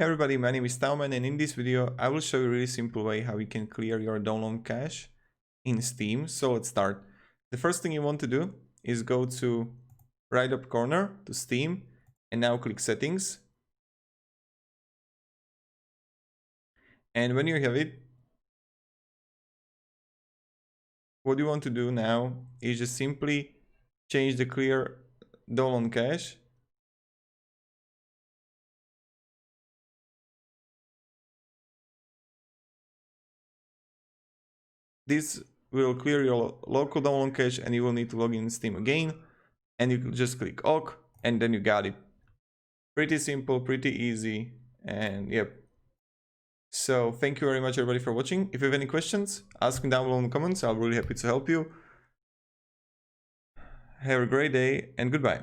Hey everybody, my name is TaoMan, and in this video I will show you a really simple way how you can clear your download cache in Steam. So let's start. The first thing you want to do is go to right up corner to Steam and now click settings. And when you have it, what you want to do now is just simply change the clear download cache. This will clear your local download cache and you will need to log in Steam again. And you can just click OK and then you got it. Pretty simple, pretty easy, and yep. So thank you very much everybody for watching. If you have any questions, ask me down below in the comments. I'll be really happy to help you. Have a great day and goodbye.